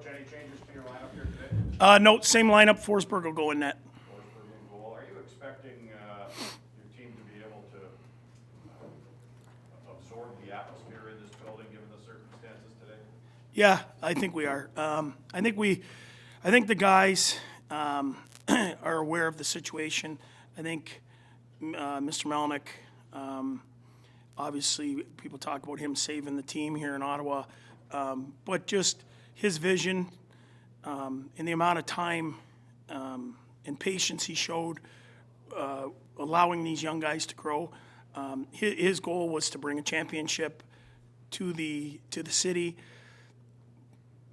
Coach, any changes to your lineup here today? No, same lineup. Forsberg will go in net. Forsberg in goal. Are you expecting your team to be able to absorb the atmosphere in this building given the circumstances today? Yeah, I think we are. I think the guys are aware of the situation. I think Mr. Melnick, obviously people talk about him saving the team here in Ottawa, but just his vision and the amount of time and patience he showed allowing these young guys to grow. His goal was to bring a championship to the city.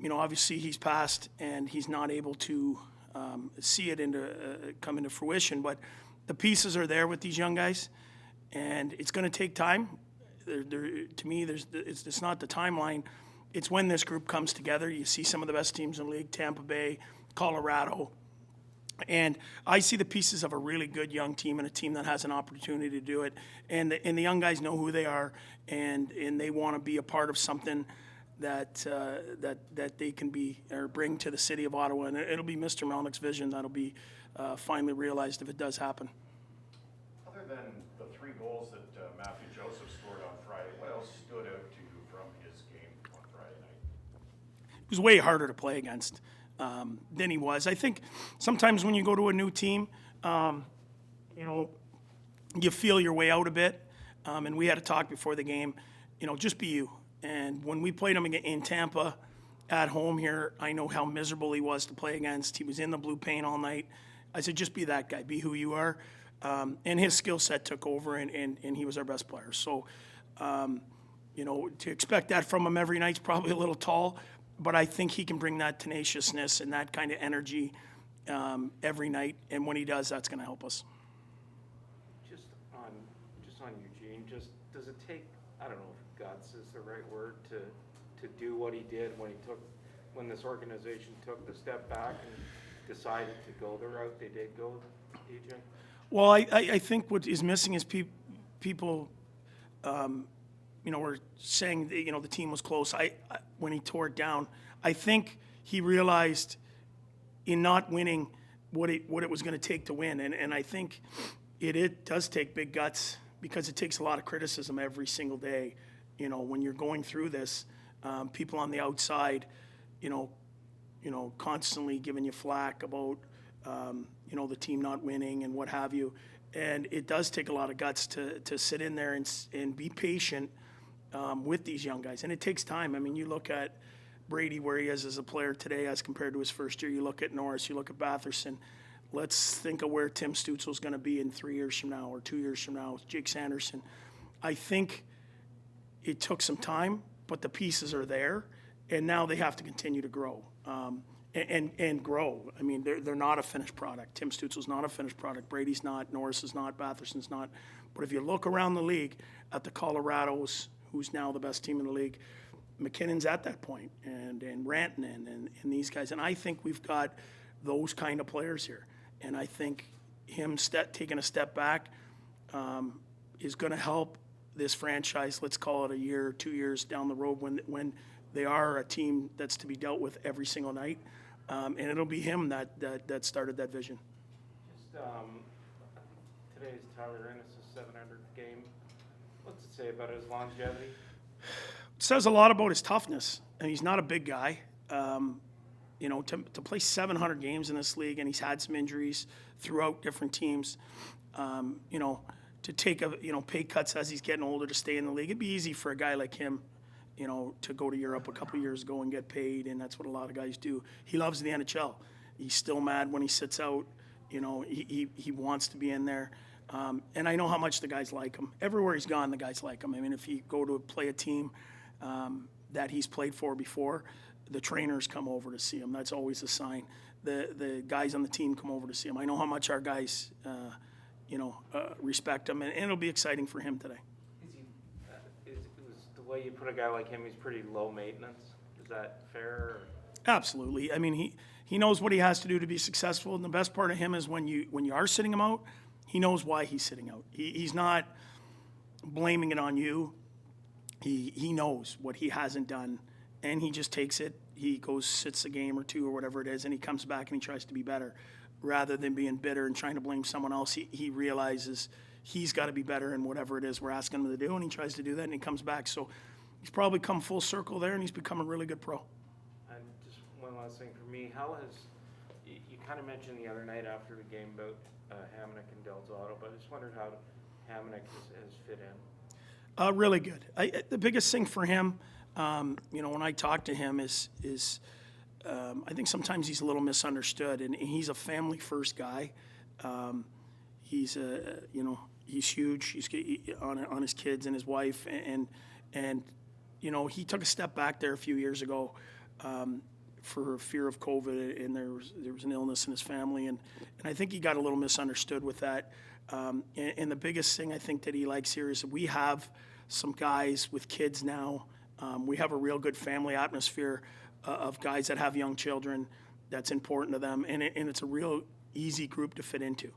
You know, obviously he's passed and he's not able to see it come into fruition, but the pieces are there with these young guys, and it's going to take time. To me, it's not the timeline. It's when this group comes together. You see some of the best teams in the league, Tampa Bay, Colorado, and I see the pieces of a really good young team and a team that has an opportunity to do it. And the young guys know who they are, and they want to be a part of something that they can be or bring to the city of Ottawa. And it'll be Mr. Melnick's vision that'll be finally realized if it does happen. Other than the 3 goals that Matthew Joseph scored on Friday, what else stood out to you from his game on Friday night? It was way harder to play against than he was. I think sometimes when you go to a new team, you know, you feel your way out a bit. And we had a talk before the game, you know, just be you. And when we played him in Tampa at home here, I know how miserable he was to play against. He was in the blue paint all night. I said, just be that guy, be who you are. And his skill set took over, and he was our best player. So, you know, to expect that from him every night's probably a little tall, but I think he can bring that tenaciousness and that kind of energy every night. And when he does, that's going to help us. Just on Eugene, does it take, I don't know if guts is the right word, to do what he did when this organization took the step back and decided to go the route they did go, DJ? Well, I think what is missing is people, you know, were saying that, you know, the team was close. When he tore it down, I think he realized in not winning what it was going to take to win, and I think it does take big guts because it takes a lot of criticism every single day. You know, when you're going through this, people on the outside, you know, constantly giving you flack about, you know, the team not winning and what have you. And it does take a lot of guts to sit in there and be patient with these young guys. And it takes time. I mean, you look at Brady, where he is as a player today as compared to his first year. You look at Norris, you look at Batherson. Let's think of where Tim Stützle's going to be in 3 years from now or 2 years from now with Jake Sanderson. I think it took some time, but the pieces are there, and now they have to continue to grow and grow. I mean, they're not a finished product. Tim Stützle's not a finished product. Brady's not. Norris is not. Batherson's not. But if you look around the league at the Colorados, who's now the best team in the league, McKinnon's at that point, and Rantanen and these guys. And I think we've got those kind of players here. And I think him taking a step back is going to help this franchise, let's call it a year or 2 years down the road when they are a team that's to be dealt with every single night. And it'll be him that started that vision. Just today's Tyler Ennis' 700th game. What's it say about his longevity? It says a lot about his toughness, and he's not a big guy. You know, to play 700 games in this league, and he's had some injuries throughout different teams. You know, to take pay cuts as he's getting older to stay in the league. It'd be easy for a guy like him, you know, to go to Europe a couple of years ago and get paid, and that's what a lot of guys do. He loves the NHL. He's still mad when he sits out. You know, he wants to be in there. And I know how much the guys like him. Everywhere he's gone, the guys like him. I mean, if you go to play a team that he's played for before, the trainers come over to see him. That's always a sign. The guys on the team come over to see him. I know how much our guys, respect him, and it'll be exciting for him today. Is the way you put a guy like him, he's pretty low maintenance. Is that fair? Or? Absolutely. I mean, he knows what he has to do to be successful, and the best part of him is when you are sitting him out, he knows why he's sitting out. He's not blaming it on you. He knows what he hasn't done and he just takes it. He goes, sits a game or two or whatever it is, and he comes back and he tries to be better. Rather than being bitter and trying to blame someone else, he realizes he's got to be better in whatever it is we're asking him to do, and he tries to do that, and he comes back. So he's probably come full circle there, and he's become a really good pro. And just one last thing for me, how has, you kind of mentioned the other night after the game about Hamonic and Delzato, but I just wondered how Hamonic has fit in. Really good. The biggest thing for him, when I talk to him is I think sometimes he's a little misunderstood, and he's a family-first guy. He's huge. He's on his kids and his wife, and he took a step back there a few years ago for fear of COVID, and there was an illness in his family, and I think he got a little misunderstood with that. And the biggest thing I think that he likes here is we have some guys with kids now. We have a real good family atmosphere of guys that have young children. That's important to them, and it's a real easy group to fit into.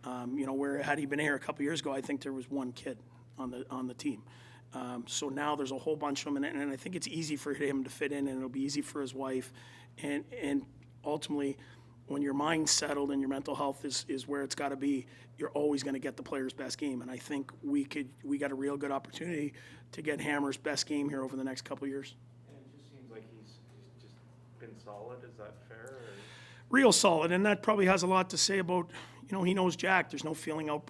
Where had he been here a couple years ago, I think there was one kid on the team. So now there's a whole bunch of them, and I think it's easy for him to fit in, and it'll be easy for his wife. And ultimately, when your mind's settled and your mental health is where it's got to be, you're always going to get the player's best game. And I think we got a real good opportunity to get Hammer's best game here over the next couple of years. And it just seems like he's just been solid. Is that fair? Or? Real solid, and that probably has a lot to say about, he knows Jack. There's no feeling out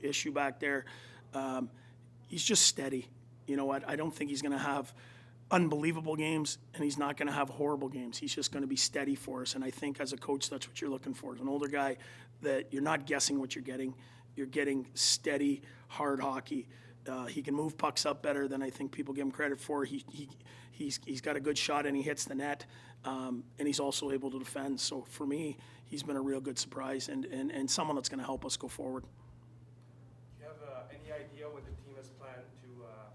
issue back there. He's just steady. I don't think he's going to have unbelievable games, and he's not going to have horrible games. He's just going to be steady for us, and I think as a coach, that's what you're looking for. As an older guy, that you're not guessing what you're getting. You're getting steady, hard hockey. He can move pucks up better than I think people give him credit for. He's got a good shot, and he hits the net, and he's also able to defend. So for me, he's been a real good surprise and someone that's going to help us go forward. Do you have any idea what the team has planned to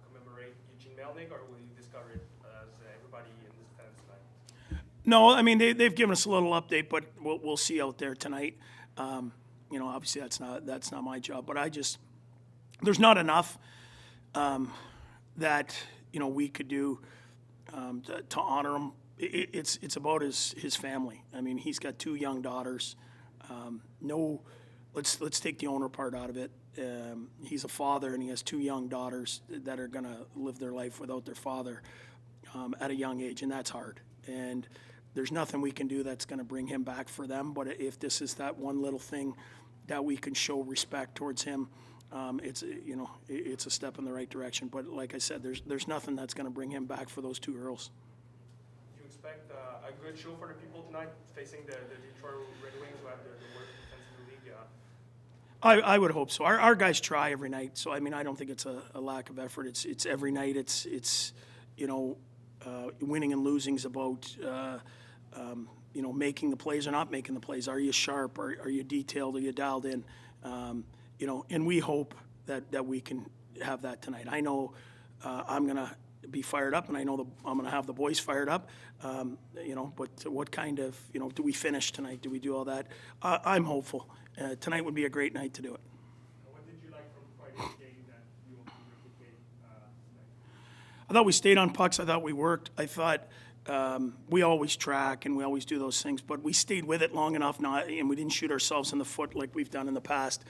commemorate Eugene Melnick, or will you discover it as everybody in this fence tonight? No, I mean they've given us a little update, but we'll see out there tonight. Obviously that's not my job, but there's not enough that we could do to honor him. It's about his family. I mean, he's got 2 young daughters. Let's take the owner part out of it. He's a father, and he has 2 young daughters that are going to live their life without their father at a young age, and that's hard. And there's nothing we can do that's going to bring him back for them. But if this is that one little thing that we can show respect towards him, it's a step in the right direction. But like I said, there's nothing that's going to bring him back for those 2 girls. Do you expect a good show for the people tonight, facing the Detroit Red Wings, who have the worst defense in the league? I would hope so. Our guys try every night, so I mean I don't think it's a lack of effort. It's every night. It's winning and losing is about making the plays or not making the plays. Are you sharp? Are you detailed? Are you dialed in? And we hope that we can have that tonight. I know I'm going to be fired up, and I know I'm going to have the boys fired up. But what kind of, do we finish tonight? Do we do all that? I'm hopeful. Tonight would be a great night to do it. What did you like from Friday's game that you want to replicate tonight? I thought we stayed on pucks. I thought we worked. I thought we always track and we always do those things, but we stayed with it long enough and we didn't shoot ourselves in the foot like we've done in the past.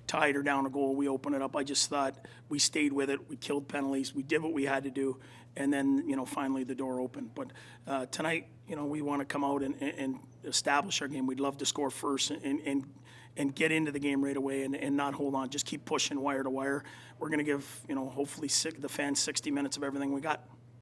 Tied or down a goal, we open it up. I just thought we stayed with it. We killed penalties. We did what we had to do, and then finally the door opened. But tonight, we want to come out and establish our game. We'd love to score first and get into the game right away and not hold on. Just keep pushing wire to wire. We're going to give hopefully the fans 60 minutes of everything we got.